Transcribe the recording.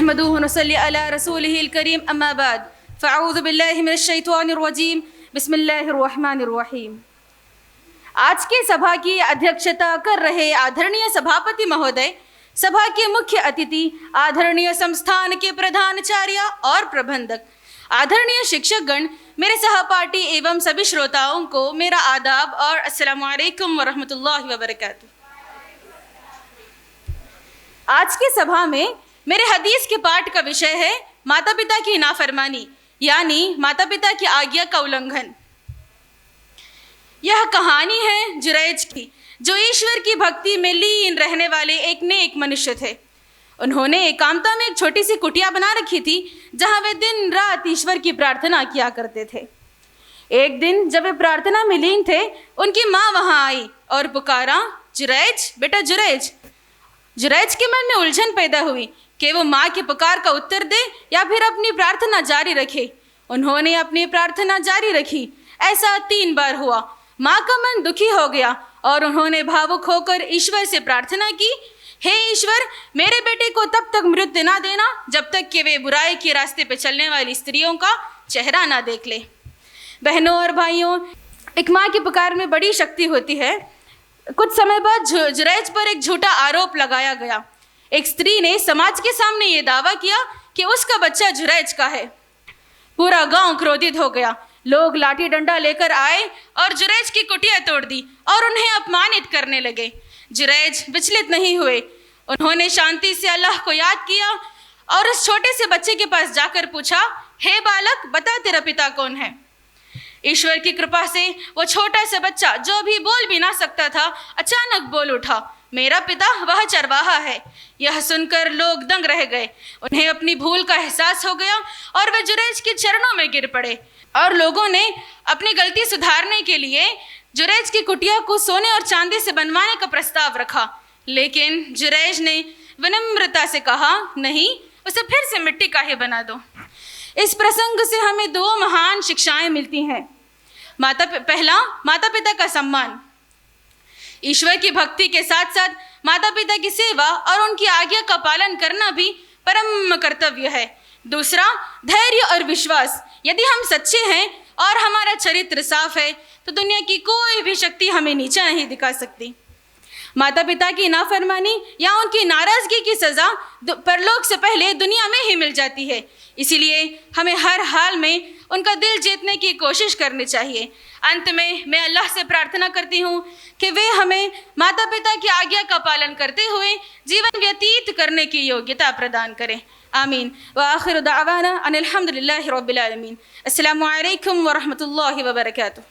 नहमदुहु व नसल्ली अला रसूलिहिल करीम अम्मा बाद फ़अऊज़ु बिल्लाहि मिनश शैतानिर रजीम बिस्मिल्लाहिर रहमानिर रहीम। आज की सभा की अध्यक्षता कर रहे आदरणीय सभापति महोदय, सभा के मुख्य अतिथि, आदरणीय संस्थान के प्रधानाचार्य और प्रबंधक, आदरणीय शिक्षकगण, मेरे सहपाठी एवं सभी श्रोताओं को मेरा आदाब और अस्सलामु अलैकुम व रहमतुल्लाहि व बरकातुहू। आज की सभा में मेरे हदीस के पाठ का विषय है माता पिता की नाफरमानी, यानी माता पिता की आज्ञा का उल्लंघन। यह कहानी है जुरैज की, जो ईश्वर की भक्ति में लीन रहने वाले एक नेक मनुष्य थे। उन्होंने एकांता में एक छोटी सी कुटिया बना रखी थी, जहां वे दिन रात ईश्वर की प्रार्थना किया करते थे। एक दिन जब वे प्रार्थना में लीन थे, उनकी माँ वहां आई और पुकारा, जुरैज, बेटा जुरैज। जुरैज के मन में उलझन पैदा हुई कि वो माँ की पुकार का उत्तर दे या फिर अपनी प्रार्थना जारी रखे। उन्होंने अपनी प्रार्थना जारी रखी। ऐसा 3 बार हुआ। माँ का मन दुखी हो गया और उन्होंने भावुक होकर ईश्वर से प्रार्थना की, हे ईश्वर, मेरे बेटे को तब तक मृत्यु ना देना जब तक कि वे बुराई के रास्ते पर चलने वाली स्त्रियों का चेहरा ना देख ले। बहनों और भाइयों, एक माँ की पुकार में बड़ी शक्ति होती है। कुछ समय बाद जुरैज पर एक झूठा आरोप लगाया गया। एक स्त्री ने समाज के सामने ये दावा किया कि उसका बच्चा जुरैज का है। पूरा गांव क्रोधित हो गया। लोग लाठी डंडा लेकर आए और जुरैज की कुटिया तोड़ दी और उन्हें अपमानित करने लगे। जुरैज विचलित नहीं हुए। उन्होंने शांति से अल्लाह को याद किया और उस छोटे से बच्चे के पास जाकर पूछा, हे बालक, बता तेरा पिता कौन है। ईश्वर की कृपा से वो छोटा सा बच्चा, जो अभी बोल भी ना सकता था, अचानक बोल उठा, मेरा पिता वह चरवाहा है। यह सुनकर लोग दंग रह गए। उन्हें अपनी भूल का एहसास हो गया और वे जुरैज के चरणों में गिर पड़े और लोगों ने अपनी गलती सुधारने के लिए जुरैज की कुटिया को सोने और चांदी से बनवाने का प्रस्ताव रखा। लेकिन जुरैज ने विनम्रता से कहा, नहीं, उसे फिर से मिट्टी का ही बना दो। इस प्रसंग से हमें 2 महान शिक्षाएं मिलती हैं। पहला, माता पिता का सम्मान। ईश्वर की भक्ति के साथ साथ माता पिता की सेवा और उनकी आज्ञा का पालन करना भी परम कर्तव्य है। दूसरा, धैर्य और विश्वास। यदि हम सच्चे हैं और हमारा चरित्र साफ है तो दुनिया की कोई भी शक्ति हमें नीचा नहीं दिखा सकती। माता पिता की नाफरमानी या उनकी नाराजगी की सज़ा परलोक से पहले दुनिया में ही मिल जाती है। इसीलिए हमें हर हाल में उनका दिल जीतने की कोशिश करनी चाहिए। अंत में मैं अल्लाह से प्रार्थना करती हूँ कि वे हमें माता पिता की आज्ञा का पालन करते हुए जीवन व्यतीत करने की योग्यता प्रदान करें। आमीन। व आखिर दावाना अनिल हम्दुलिल्लाहि रब्बिल आलमीन। अस्सलामु अलैकुम व रहमतुल्लाहि व बरकातुहू।